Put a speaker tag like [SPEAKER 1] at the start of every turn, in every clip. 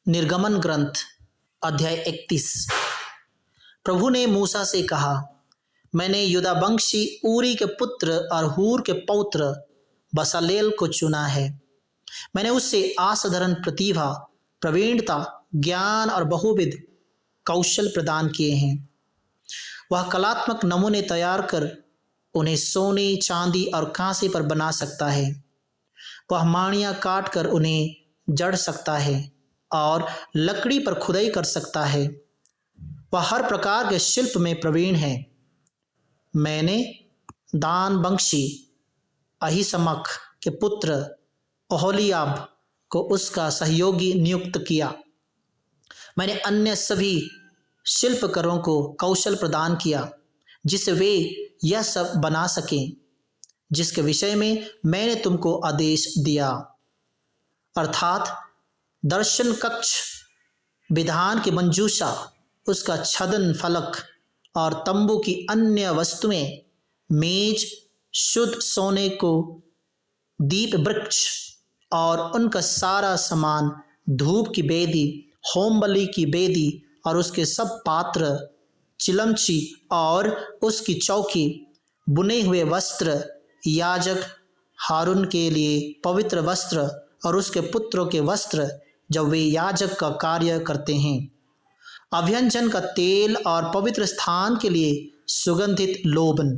[SPEAKER 1] निर्गमन ग्रंथ अध्याय 31। प्रभु ने मूसा से कहा, मैंने युदा वंशी ऊरी के पुत्र और हूर के पौत्र बसलेल को चुना है। मैंने उससे असाधारण प्रतिभा, प्रवीणता, ज्ञान और बहुविध कौशल प्रदान किए हैं। वह कलात्मक नमूने तैयार कर उन्हें सोने, चांदी और कांसे पर बना सकता है। वह माणियां काट कर उन्हें जड़ सकता है और लकड़ी पर खुदाई कर सकता है। वह हर प्रकार के शिल्प में प्रवीण है। मैंने दान वंशी अहीसमक के पुत्र ओहोलीयाब को उसका सहयोगी नियुक्त किया। मैंने अन्य सभी शिल्पकारों को कौशल प्रदान किया जिससे वे यह सब बना सकें जिसके विषय में मैंने तुमको आदेश दिया, अर्थात दर्शन कक्ष, विधान की मंजूषा, उसका छदन फलक और तंबू की अन्य वस्तुएं, मेज, शुद्ध सोने को दीप वृक्ष और उनका सारा सामान, धूप की बेदी, होम बलि की बेदी और उसके सब पात्र, चिलमची और उसकी चौकी, बुने हुए वस्त्र, याजक हारून के लिए पवित्र वस्त्र और उसके पुत्रों के वस्त्र जब वे याजक का कार्य करते हैं, अभ्यंजन का तेल और पवित्र स्थान के लिए सुगंधित लोबन।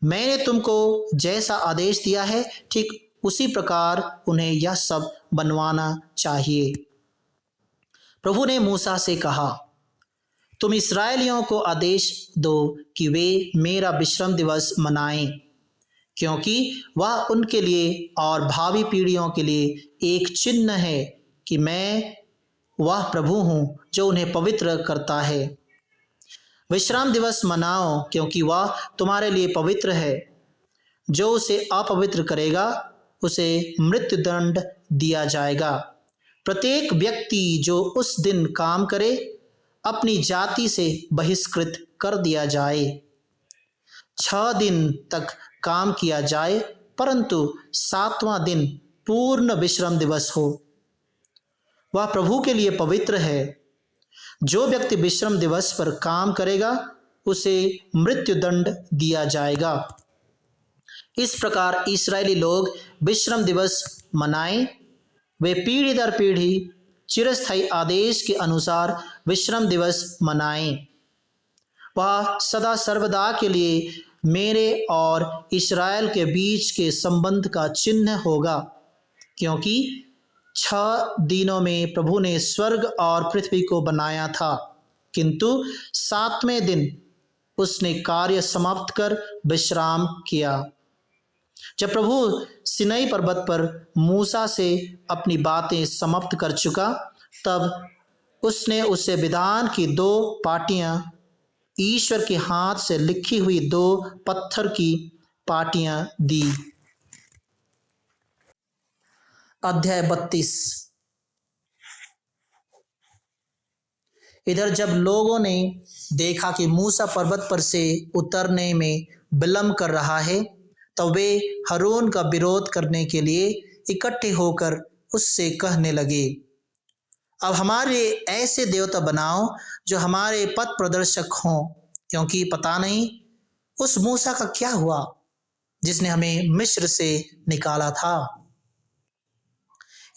[SPEAKER 1] मैंने तुमको जैसा आदेश दिया है ठीक उसी प्रकार उन्हें यह सब बनवाना चाहिए। प्रभु ने मूसा से कहा, तुम इस्राएलियों को आदेश दो कि वे मेरा विश्राम दिवस मनाएं, क्योंकि वह उनके लिए और भावी पीढ़ियों के लिए एक चिन्ह है कि मैं वह प्रभु हूँ जो उन्हें पवित्र करता है। विश्राम दिवस मनाओ क्योंकि वह तुम्हारे लिए पवित्र है। जो उसे अपवित्र करेगा उसे मृत्युदंड दिया जाएगा। प्रत्येक व्यक्ति जो उस दिन काम करे अपनी जाति से बहिष्कृत कर दिया जाए। 6 दिन तक काम किया जाए परंतु 7वां दिन पूर्ण विश्राम दिवस हो, वह प्रभु के लिए पवित्र है। जो व्यक्ति विश्राम दिवस पर काम करेगा उसे मृत्युदंड दिया जाएगा। इस प्रकार इस्राएली लोग विश्राम दिवस मनाएं। वे पीढ़ी दर पीढ़ी चिरस्थायी आदेश के अनुसार विश्राम दिवस मनाएं। वह सदा सर्वदा के लिए मेरे और इस्राएल के बीच के संबंध का चिन्ह होगा, क्योंकि 6 दिनों में प्रभु ने स्वर्ग और पृथ्वी को बनाया था, किंतु 7वें दिन उसने कार्य समाप्त कर विश्राम किया। जब प्रभु सिनाई पर्वत पर मूसा से अपनी बातें समाप्त कर चुका, तब उसने उसे विधान की 2 पाटियां, ईश्वर के हाथ से लिखी हुई 2 पत्थर की पाटियां दी। अध्याय 32। इधर जब लोगों ने देखा कि मूसा पर्वत पर से उतरने में विलंब कर रहा है, तब वे हारून का विरोध करने के लिए इकट्ठे होकर उससे कहने लगे, अब हमारे ऐसे देवता बनाओ जो हमारे पथ प्रदर्शक हों, क्योंकि पता नहीं उस मूसा का क्या हुआ जिसने हमें मिस्र से निकाला था।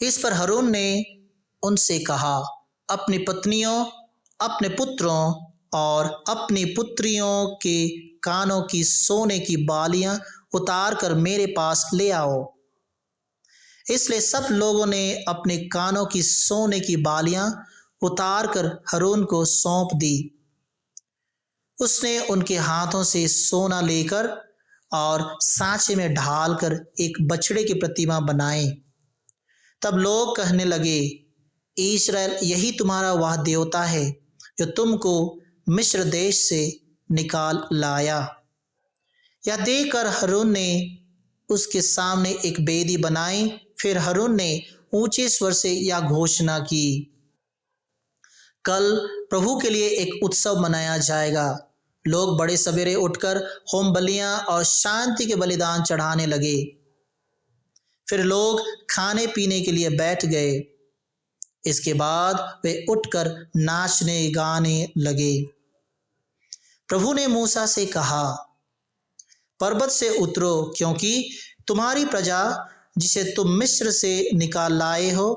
[SPEAKER 1] इस पर हारून ने उनसे कहा, अपनी पत्नियों, अपने पुत्रों और अपनी पुत्रियों के कानों की सोने की बालियां उतार कर मेरे पास ले आओ। इसलिए सब लोगों ने अपने कानों की सोने की बालियां उतार कर हारून को सौंप दी। उसने उनके हाथों से सोना लेकर और सांचे में ढालकर एक बछड़े की प्रतिमा बनाई। तब लोग कहने लगे, इस्राएल यही तुम्हारा वह देवता है जो तुमको मिस्र देश से निकाल लाया। यह देखकर हारून ने उसके सामने एक वेदी बनाई। फिर हारून ने ऊंचे स्वर से यह घोषणा की, कल प्रभु के लिए एक उत्सव मनाया जाएगा। लोग बड़े सवेरे उठकर होम बलियां और शांति के बलिदान चढ़ाने लगे। फिर लोग खाने पीने के लिए बैठ गए। इसके बाद वे उठकर नाचने गाने लगे। प्रभु ने मूसा से कहा, पर्वत से उतरो, क्योंकि तुम्हारी प्रजा जिसे तुम मिस्र से निकाल लाए हो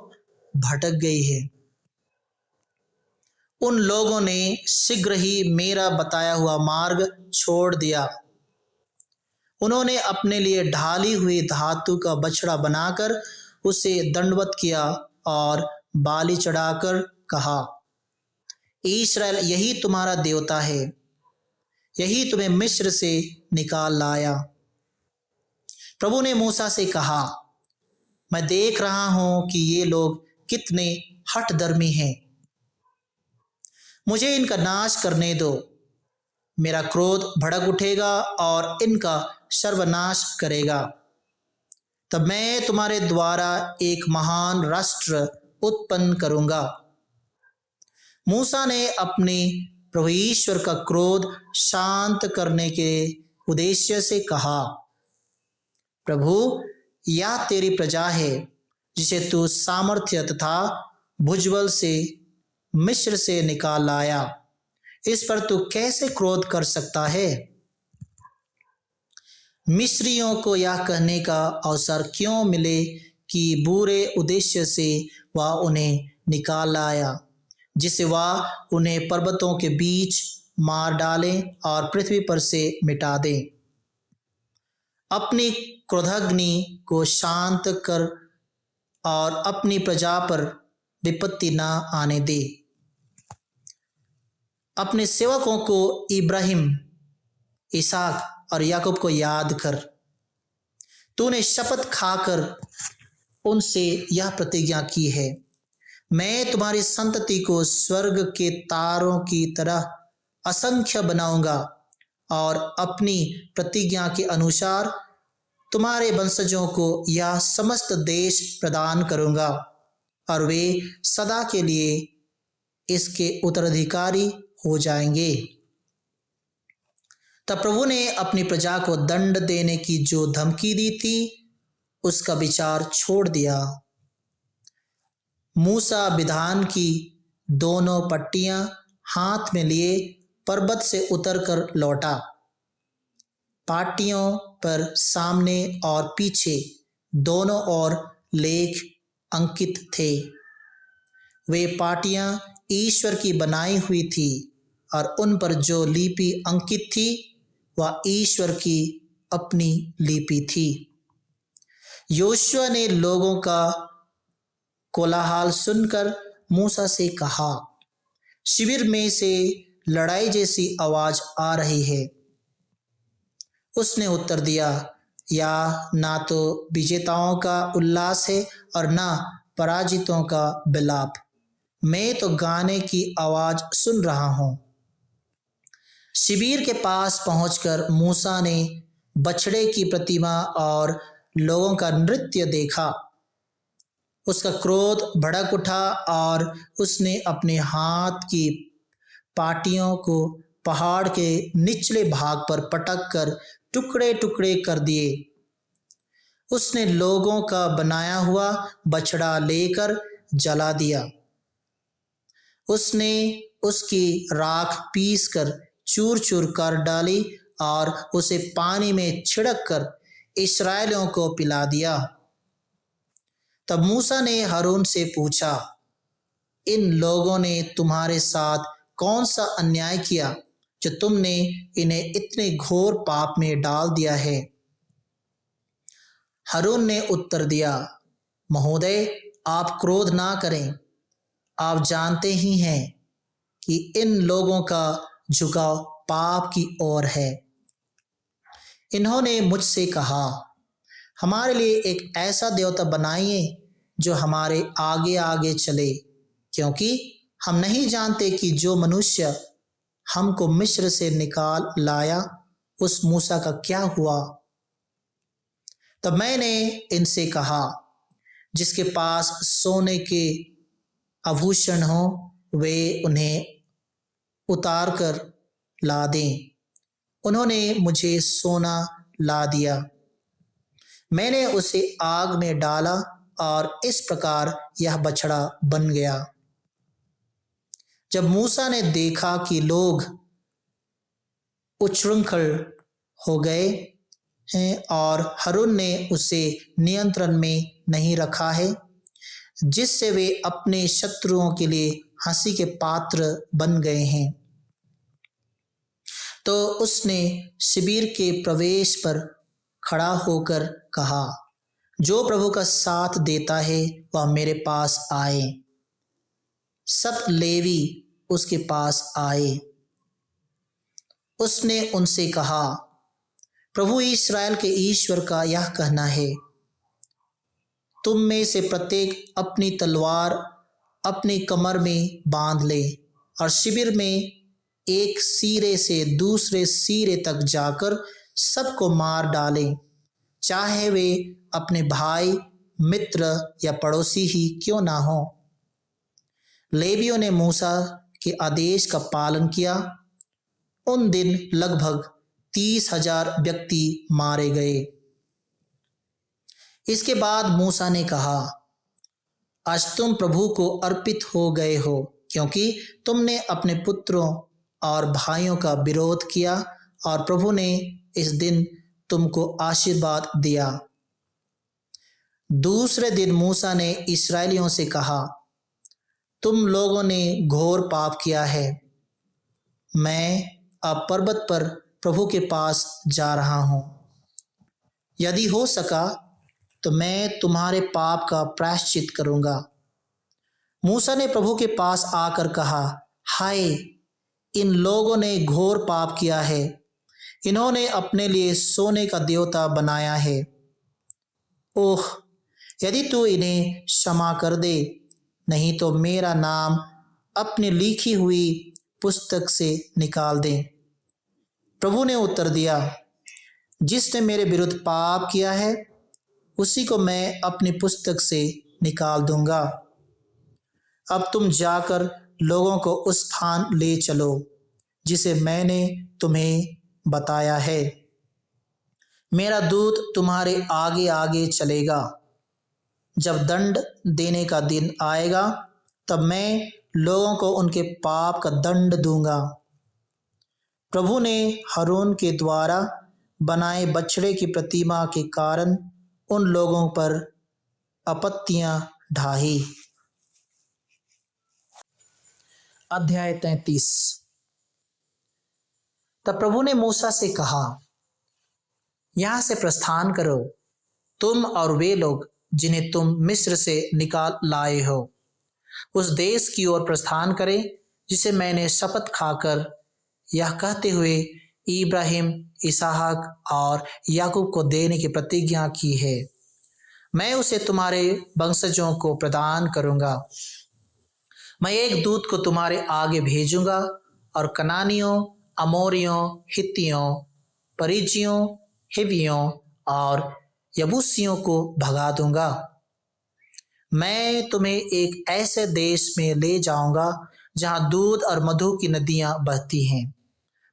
[SPEAKER 1] भटक गई है। उन लोगों ने शीघ्र ही मेरा बताया हुआ मार्ग छोड़ दिया। उन्होंने अपने लिए ढाली हुई धातु का बछड़ा बनाकर उसे दंडवत किया और बाली चढ़ाकर कहा, इस्राएल यही तुम्हारा देवता है, यही तुम्हें मिस्र से निकाल लाया। प्रभु ने मूसा से कहा, मैं देख रहा हूं कि ये लोग कितने हठधर्मी हैं। मुझे इनका नाश करने दो। मेरा क्रोध भड़क उठेगा और इनका सर्वनाश करेगा। तब मैं तुम्हारे द्वारा एक महान राष्ट्र उत्पन्न करूंगा। मूसा ने अपने प्रभु ईश्वर का क्रोध शांत करने के उद्देश्य से कहा, प्रभु, यह तेरी प्रजा है जिसे तू सामर्थ्य तथा भुजबल से मिस्र से निकाल लाया। इस पर तू कैसे क्रोध कर सकता है? मिस्रियों को यह कहने का अवसर क्यों मिले कि बुरे उद्देश्य से वह उन्हें निकाल लाया, जिससे वह उन्हें पर्वतों के बीच मार डाले और पृथ्वी पर से मिटा दे। अपनी क्रोधाग्नि को शांत कर और अपनी प्रजा पर विपत्ति न आने दे। अपने सेवकों को इब्राहिम, इसहाक और याकूब को याद कर। तूने शपथ खाकर उनसे यह प्रतिज्ञा की है, मैं तुम्हारी संतति को स्वर्ग के तारों की तरह असंख्य बनाऊंगा और अपनी प्रतिज्ञा के अनुसार तुम्हारे वंशजों को यह समस्त देश प्रदान करूंगा और वे सदा के लिए इसके उत्तराधिकारी हो जाएंगे। तब प्रभु ने अपनी प्रजा को दंड देने की जो धमकी दी थी उसका विचार छोड़ दिया। मूसा विधान की दोनों पट्टियां हाथ में लिए पर्वत से उतरकर लौटा। पाटियों पर सामने और पीछे दोनों ओर लेख अंकित थे। वे पाटियां ईश्वर की बनाई हुई थी और उन पर जो लिपि अंकित थी वह ईश्वर की अपनी लिपि थी। योशुआ ने लोगों का कोलाहल सुनकर मूसा से कहा, शिविर में से लड़ाई जैसी आवाज आ रही है। उसने उत्तर दिया, या ना तो विजेताओं का उल्लास है और ना पराजितों का विलाप। मैं तो गाने की आवाज सुन रहा हूं। शिविर के पास पहुंचकर मूसा ने बछड़े की प्रतिमा और लोगों का नृत्य देखा। उसका क्रोध भड़क उठा और उसने अपने हाथ की पाटियों को पहाड़ के निचले भाग पर पटक कर टुकड़े टुकड़े कर दिए। उसने लोगों का बनाया हुआ बछड़ा लेकर जला दिया। उसने उसकी राख पीस कर चूर चूर कर डाली और उसे पानी में छिड़क कर इस्राएलियों को पिला दिया। तब मूसा ने हारून से पूछा, इन लोगों ने तुम्हारे साथ कौन सा अन्याय किया जो तुमने इन्हें इतने घोर पाप में डाल दिया है? हारून ने उत्तर दिया, महोदय, आप क्रोध ना करें। आप जानते ही हैं कि इन लोगों का झुकाव पाप की ओर है। इन्होंने मुझसे कहा, हमारे लिए एक ऐसा देवता बनाइए जो हमारे आगे आगे चले, क्योंकि हम नहीं जानते कि जो मनुष्य हमको मिस्र से निकाल लाया उस मूसा का क्या हुआ। तब मैंने इनसे कहा, जिसके पास सोने के आभूषण हो वे उन्हें उतार कर ला दें। उन्होंने मुझे सोना ला दिया। मैंने उसे आग में डाला और इस प्रकार यह बछड़ा बन गया। जब मूसा ने देखा कि लोग उच्छृंखल हो गए हैं और हारून ने उसे नियंत्रण में नहीं रखा है, जिससे वे अपने शत्रुओं के लिए हंसी के पात्र बन गए हैं, तो उसने शिविर के प्रवेश पर खड़ा होकर कहा, जो प्रभु का साथ देता है वह मेरे पास आए। सब लेवी उसके पास आए। उसने उनसे कहा, प्रभु इस्राएल के ईश्वर का यह कहना है, तुम में से प्रत्येक अपनी तलवार अपनी कमर में बांध ले और शिविर में एक सिरे से दूसरे सिरे तक जाकर सबको मार डाले, चाहे वे अपने भाई, मित्र या पड़ोसी ही क्यों ना हो। लेवियों ने मूसा के आदेश का पालन किया। उन दिन लगभग 30,000 व्यक्ति मारे गए। इसके बाद मूसा ने कहा, आज तुम प्रभु को अर्पित हो गए हो, क्योंकि तुमने अपने पुत्रों और भाइयों का विरोध किया और प्रभु ने इस दिन तुमको आशीर्वाद दिया। दूसरे दिन मूसा ने इस्राएलियों से कहा, तुम लोगों ने घोर पाप किया है। मैं अब पर्वत पर प्रभु के पास जा रहा हूँ। यदि हो सका तो मैं तुम्हारे पाप का प्रायश्चित करूँगा। मूसा ने प्रभु के पास आकर कहा, हाय, इन लोगों ने घोर पाप किया है। इन्होंने अपने लिए सोने का देवता बनाया है। ओह, यदि तू इन्हें क्षमा कर दे, नहीं तो मेरा नाम अपनी लिखी हुई पुस्तक से निकाल दे। प्रभु ने उत्तर दिया, जिसने मेरे विरुद्ध पाप किया है उसी को मैं अपनी पुस्तक से निकाल दूंगा। अब तुम जाकर लोगों को उस स्थान ले चलो जिसे मैंने तुम्हें बताया है। मेरा दूत तुम्हारे आगे आगे चलेगा। जब दंड देने का दिन आएगा तब मैं लोगों को उनके पाप का दंड दूंगा। प्रभु ने हारून के द्वारा बनाए बछड़े की प्रतिमा के कारण उन लोगों पर आपत्तियां ढाई। अध्याय 33। तब प्रभु ने मूसा से कहा, यहाँ से प्रस्थान करो, तुम और वे लोग जिन्हें तुम मिस्र से निकाल लाए हो, उस देश की ओर प्रस्थान करें जिसे मैंने शपथ खाकर यह कहते हुए इब्राहिम, इसहाक और याकूब को देने की प्रतिज्ञा की है, मैं उसे तुम्हारे वंशजों को प्रदान करूंगा। मैं एक दूत को तुम्हारे आगे भेजूंगा और कनानियों, अमोरियों, हित्तियों, परिज्जियों, हिवियों और यबूसियों को भगा दूंगा। मैं तुम्हें एक ऐसे देश में ले जाऊंगा जहां दूध और मधु की नदियां बहती हैं।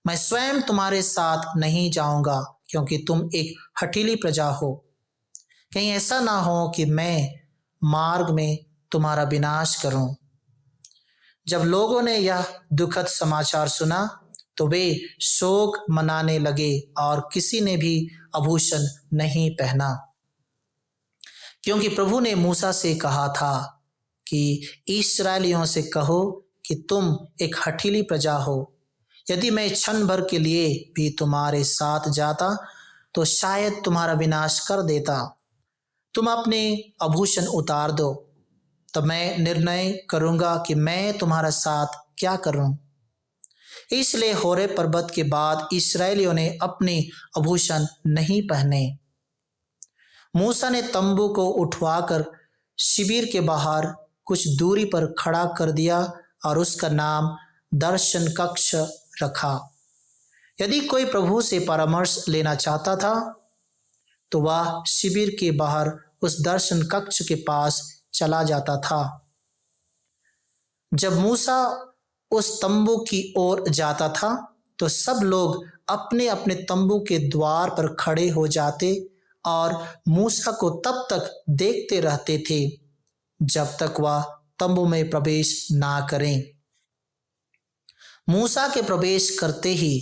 [SPEAKER 1] मैं स्वयं तुम्हारे साथ नहीं जाऊंगा, क्योंकि तुम एक हठीली प्रजा हो। कहीं ऐसा ना हो कि मैं मार्ग में तुम्हारा विनाश करूं। जब लोगों ने यह दुखद समाचार सुना तो वे शोक मनाने लगे और किसी ने भी आभूषण नहीं पहना, क्योंकि प्रभु ने मूसा से कहा था कि इस्राएलियों से कहो कि तुम एक हठीली प्रजा हो। यदि मैं क्षण भर के लिए भी तुम्हारे साथ जाता तो शायद तुम्हारा विनाश कर देता। तुम अपने आभूषण उतार दो, तब मैं निर्णय करूंगा कि मैं तुम्हारा साथ क्या करूं। इसलिए होरे पर्वत के बाद इस्राएलियों ने अपने आभूषण नहीं पहने। मूसा ने तंबू को उठवाकर शिविर के बाहर कुछ दूरी पर खड़ा कर दिया और उसका नाम दर्शन कक्ष रखा। यदि कोई प्रभु से परामर्श लेना चाहता था तो वह शिविर के बाहर उस दर्शन कक्ष के पास चला जाता था। जब मूसा उस तंबू की ओर जाता था तो सब लोग अपने अपने तंबू के द्वार पर खड़े हो जाते और मूसा को तब तक देखते रहते थे जब तक वह तंबू में प्रवेश ना करें। मूसा के प्रवेश करते ही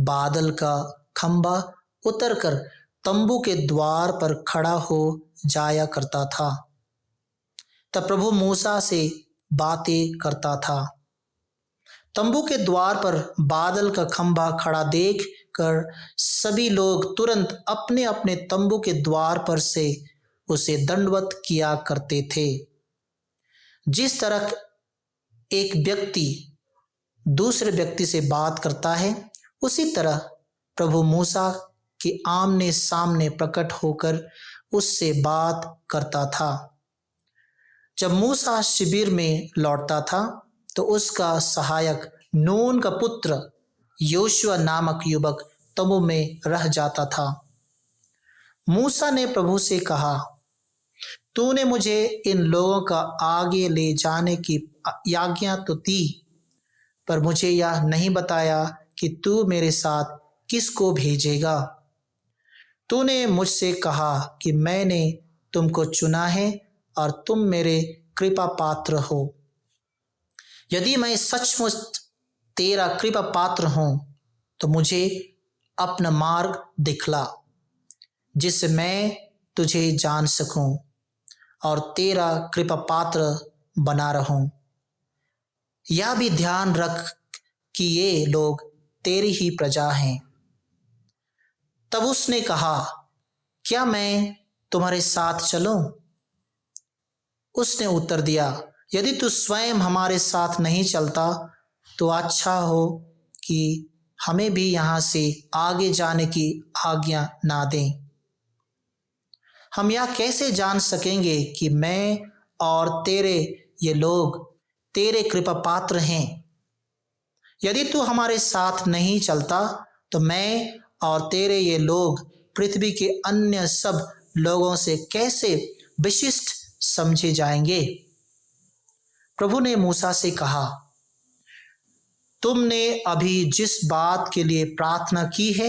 [SPEAKER 1] बादल का खंभा उतरकर तंबू के द्वार पर खड़ा हो जाया करता था। तब प्रभु मूसा से बातें करता था। तंबू के द्वार पर बादल का खंभा खड़ा देख कर सभी लोग तुरंत अपने अपने तंबू के द्वार पर से उसे दंडवत किया करते थे। जिस तरह एक व्यक्ति दूसरे व्यक्ति से बात करता है, उसी तरह प्रभु मूसा के आमने सामने प्रकट होकर उससे बात करता था। जब मूसा शिविर में लौटता था तो उसका सहायक नून का पुत्र योशुआ नामक युवक तंबू में रह जाता था। मूसा ने प्रभु से कहा, तूने मुझे इन लोगों का आगे ले जाने की आज्ञा तो दी, पर मुझे यह नहीं बताया कि तू मेरे साथ किसको भेजेगा। तूने मुझसे कहा कि मैंने तुमको चुना है और तुम मेरे कृपा पात्र हो। यदि मैं सचमुच तेरा कृपा पात्र हूं तो मुझे अपना मार्ग दिखला, जिससे मैं तुझे जान सकूं और तेरा कृपा पात्र बना रहूं। यह भी ध्यान रख कि ये लोग तेरी ही प्रजा हैं। तब उसने कहा, क्या मैं तुम्हारे साथ चलूं? उसने उत्तर दिया, यदि तू स्वयं हमारे साथ नहीं चलता तो अच्छा हो कि हमें भी यहाँ से आगे जाने की आज्ञा ना दें। हम यह कैसे जान सकेंगे कि मैं और तेरे ये लोग तेरे कृपा पात्र हैं? यदि तू हमारे साथ नहीं चलता तो मैं और तेरे ये लोग पृथ्वी के अन्य सब लोगों से कैसे विशिष्ट समझे जाएंगे? प्रभु ने मूसा से कहा, तुमने अभी जिस बात के लिए प्रार्थना की है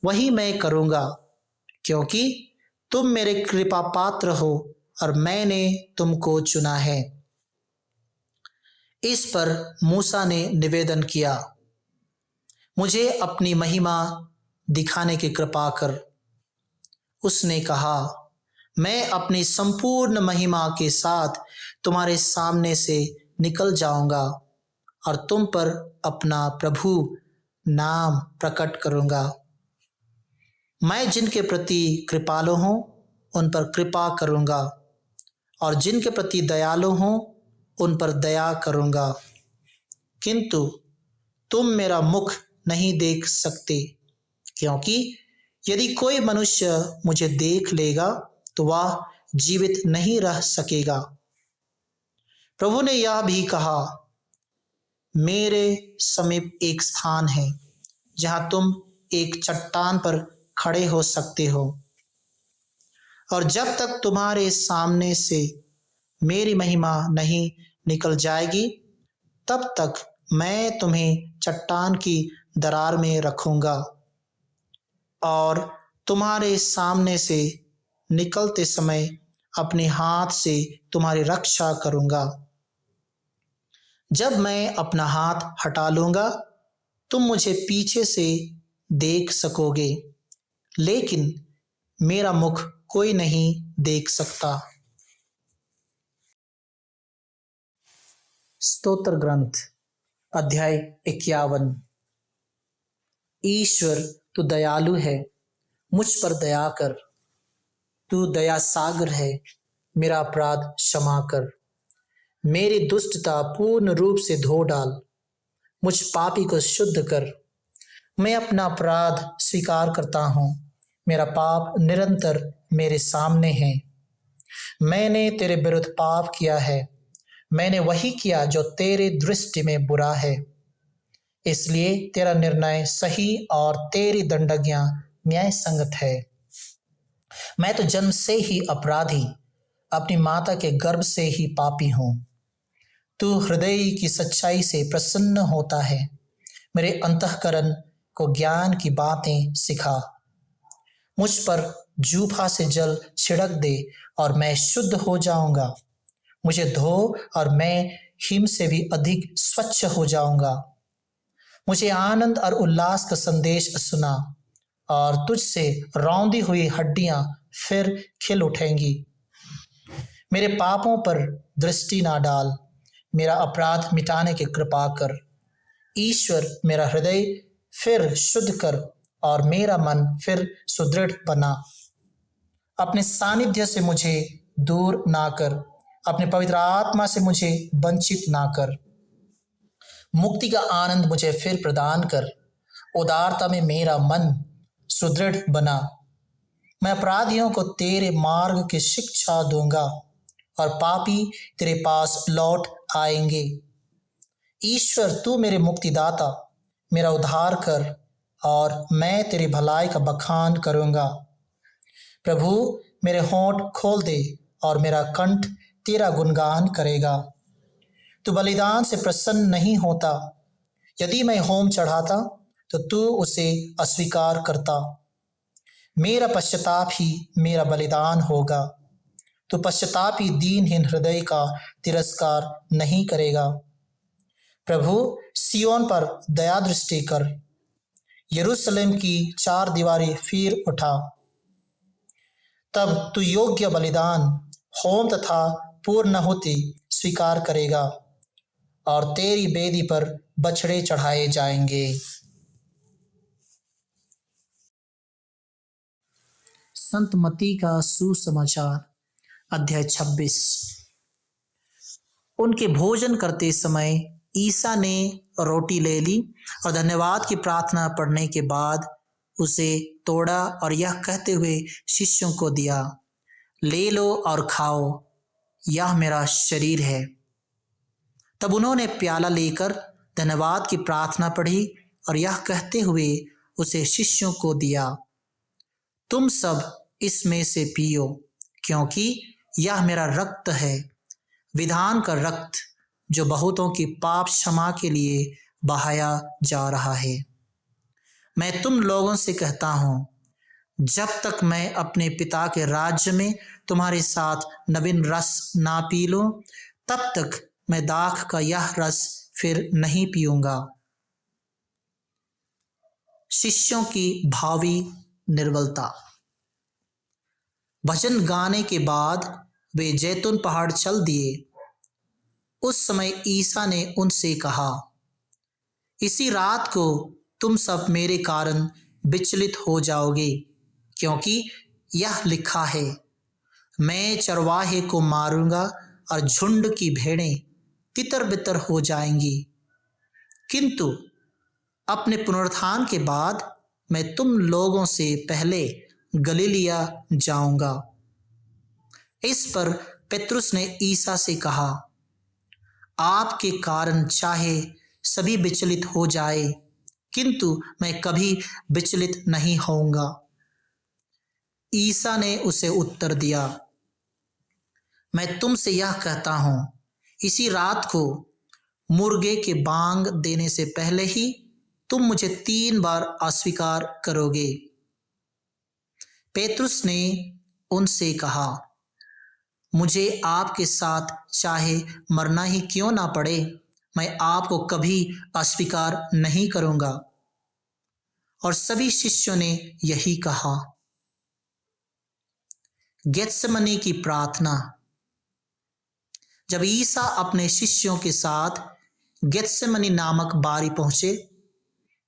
[SPEAKER 1] वही मैं करूंगा, क्योंकि तुम मेरे कृपा पात्र हो और मैंने तुमको चुना है। इस पर मूसा ने निवेदन किया, मुझे अपनी महिमा दिखाने की कृपा कर। उसने कहा, मैं अपनी संपूर्ण महिमा के साथ तुम्हारे सामने से निकल जाऊंगा और तुम पर अपना प्रभु नाम प्रकट करूंगा। मैं जिनके प्रति कृपालु हूं उन पर कृपा करूंगा और जिनके प्रति दयालु हूं उन पर दया करूंगा, किंतु तुम मेरा मुख नहीं देख सकते, क्योंकि यदि कोई मनुष्य मुझे देख लेगा तो वह जीवित नहीं रह सकेगा। प्रभु ने यह भी कहा, मेरे समीप एक स्थान है जहां तुम एक चट्टान पर खड़े हो सकते हो, और जब तक तुम्हारे सामने से मेरी महिमा नहीं निकल जाएगी तब तक मैं तुम्हें चट्टान की दरार में रखूंगा और तुम्हारे सामने से निकलते समय अपने हाथ से तुम्हारी रक्षा करूंगा। जब मैं अपना हाथ हटा लूंगा तुम मुझे पीछे से देख सकोगे, लेकिन मेरा मुख कोई नहीं देख सकता। स्तोत्र ग्रंथ अध्याय 51। ईश्वर तू दयालु है, मुझ पर दया कर। तू दया सागर है, मेरा अपराध क्षमा कर। मेरी दुष्टता पूर्ण रूप से धो डाल, मुझ पापी को शुद्ध कर। मैं अपना अपराध स्वीकार करता हूँ, मेरा पाप निरंतर मेरे सामने है। मैंने तेरे विरुद्ध पाप किया है, मैंने वही किया जो तेरे दृष्टि में बुरा है। इसलिए तेरा निर्णय सही और तेरी दंडाज्ञा न्याय संगत है। मैं तो जन्म से ही अपराधी, अपनी माता के गर्भ से ही पापी हूँ। तू हृदय की सच्चाई से प्रसन्न होता है, मेरे अंतःकरण को ज्ञान की बातें सिखा। मुझ पर जूफा से जल छिड़क दे और मैं शुद्ध हो जाऊंगा। मुझे धो और मैं हिम से भी अधिक स्वच्छ हो जाऊंगा। मुझे आनंद और उल्लास का संदेश सुना और तुझसे रौंदी हुई हड्डियां फिर खिल उठेंगी। मेरे पापों पर दृष्टि ना डाल, मेरा अपराध मिटाने की कृपा कर। ईश्वर, मेरा हृदय फिर शुद्ध कर और मेरा मन फिर सुदृढ़ बना। अपने सानिध्य से मुझे दूर ना कर, अपने पवित्र आत्मा से मुझे वंचित ना कर। मुक्ति का आनंद मुझे फिर प्रदान कर, उदारता में मेरा मन सुदृढ़ बना। मैं अपराधियों को तेरे मार्ग की शिक्षा दूंगा और पापी तेरे पास लौट आएंगे। ईश्वर, तू मेरे मुक्तिदाता, मेरा उद्धार कर और मैं तेरी भलाई का बखान करूंगा। प्रभु, मेरे होंठ खोल दे और मेरा कंठ तेरा गुणगान करेगा। तू बलिदान से प्रसन्न नहीं होता। यदि मैं होम चढ़ाता तो तू उसे अस्वीकार करता। मेरा पश्चाताप ही मेरा बलिदान होगा। तू पश्चातापी दीनहीन हृदय का तिरस्कार नहीं करेगा। प्रभु, सियोन पर दया दृष्टि कर, यरूशलेम की चार दीवारी फिर उठा। तब तू योग्य बलिदान, होम तथा पूर्णाहुति स्वीकार करेगा और तेरी वेदी पर बछड़े चढ़ाए जाएंगे। संत मत्ती का सुसमाचार, अध्याय 26। उनके भोजन करते समय ईसा ने रोटी ले ली और धन्यवाद की प्रार्थना पढ़ने के बाद उसे तोड़ा और यह कहते हुए शिष्यों को दिया, ले लो और खाओ, यह मेरा शरीर है। तब उन्होंने प्याला लेकर धन्यवाद की प्रार्थना पढ़ी और यह कहते हुए उसे शिष्यों को दिया, तुम सब इसमें से पियो, क्योंकि यह मेरा रक्त है, विधान का रक्त, जो बहुतों की पाप क्षमा के लिए बहाया जा रहा है। मैं तुम लोगों से कहता हूँ, जब तक मैं अपने पिता के राज्य में तुम्हारे साथ नवीन रस ना पी लूं, तब तक मैं दाख का यह रस फिर नहीं पीऊंगा। शिष्यों की भावी निर्बलता। भजन गाने के बाद वे जैतून पहाड़ चल दिए। उस समय ईसा ने उनसे कहा, इसी रात को तुम सब मेरे कारण विचलित हो जाओगे, क्योंकि यह लिखा है, मैं चरवाहे को मारूंगा और झुंड की भेड़ें तितर बितर हो जाएंगी। किंतु अपने पुनरुत्थान के बाद मैं तुम लोगों से पहले गलीलिया जाऊंगा। इस पर पेतरुस ने ईसा से कहा, आपके कारण चाहे सभी विचलित हो जाए, किंतु मैं कभी विचलित नहीं होऊंगा। ईसा ने उसे उत्तर दिया, मैं तुमसे यह कहता हूं, इसी रात को मुर्गे के बांग देने से पहले ही तुम मुझे 3 बार अस्वीकार करोगे। पेतरुस ने उनसे कहा, मुझे आपके साथ चाहे मरना ही क्यों ना पड़े, मैं आपको कभी अस्वीकार नहीं करूंगा। और सभी शिष्यों ने यही कहा। गेत्सेमनी की प्रार्थना। जब ईसा अपने शिष्यों के साथ गेत्सेमनी नामक बारी पहुंचे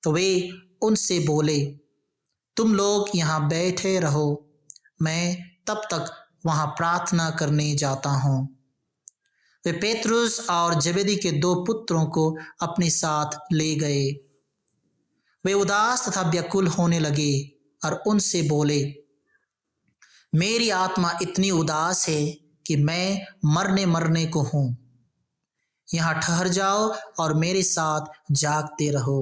[SPEAKER 1] तो वे उनसे बोले, तुम लोग यहाँ बैठे रहो, मैं तब तक वहां प्रार्थना करने जाता हूं। वे पेतरुस और जबेदी के 2 पुत्रों को अपने साथ ले गए। वे उदास तथा व्याकुल होने लगे और उनसे बोले, मेरी आत्मा इतनी उदास है कि मैं मरने को हूं। यहाँ ठहर जाओ और मेरे साथ जागते रहो।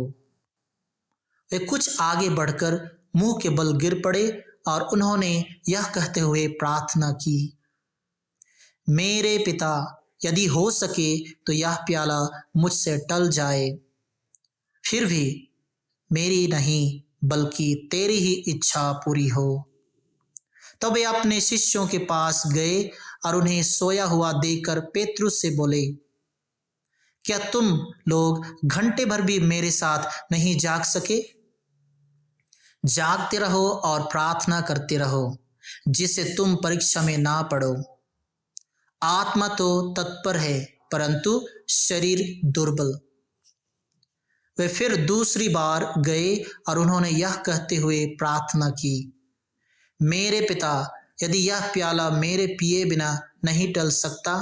[SPEAKER 1] वे कुछ आगे बढ़कर मुंह के बल गिर पड़े और उन्होंने यह कहते हुए प्रार्थना की, मेरे पिता, यदि हो सके तो यह प्याला मुझसे टल जाए, फिर भी मेरी नहीं बल्कि तेरी ही इच्छा पूरी हो। तब वे अपने शिष्यों के पास गए और उन्हें सोया हुआ देखकर पेतरुस से बोले, क्या तुम लोग घंटे भर भी मेरे साथ नहीं जाग सके? जागते रहो और प्रार्थना करते रहो, जिससे तुम परीक्षा में ना पड़ो। आत्मा तो तत्पर है, परंतु शरीर दुर्बल। वे फिर दूसरी बार गए और उन्होंने यह कहते हुए प्रार्थना की, मेरे पिता, यदि यह प्याला मेरे पिए बिना नहीं टल सकता,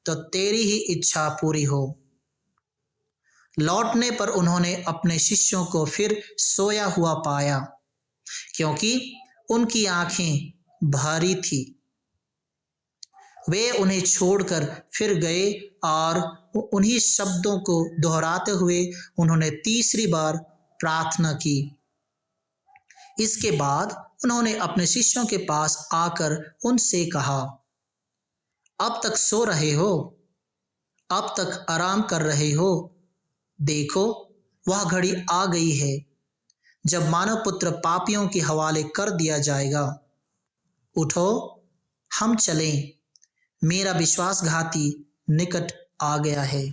[SPEAKER 1] तो तेरी ही इच्छा पूरी हो। लौटने पर उन्होंने अपने शिष्यों को फिर सोया हुआ पाया, क्योंकि उनकी आंखें भारी थी। वे उन्हें छोड़कर फिर गए और उन्हीं शब्दों को दोहराते हुए उन्होंने तीसरी बार प्रार्थना की। इसके बाद उन्होंने अपने शिष्यों के पास आकर उनसे कहा, अब तक सो रहे हो? अब तक आराम कर रहे हो? देखो, वह घड़ी आ गई है जब मानव पुत्र पापियों के हवाले कर दिया जाएगा। उठो, हम चलें, मेरा विश्वासघाती निकट आ गया है।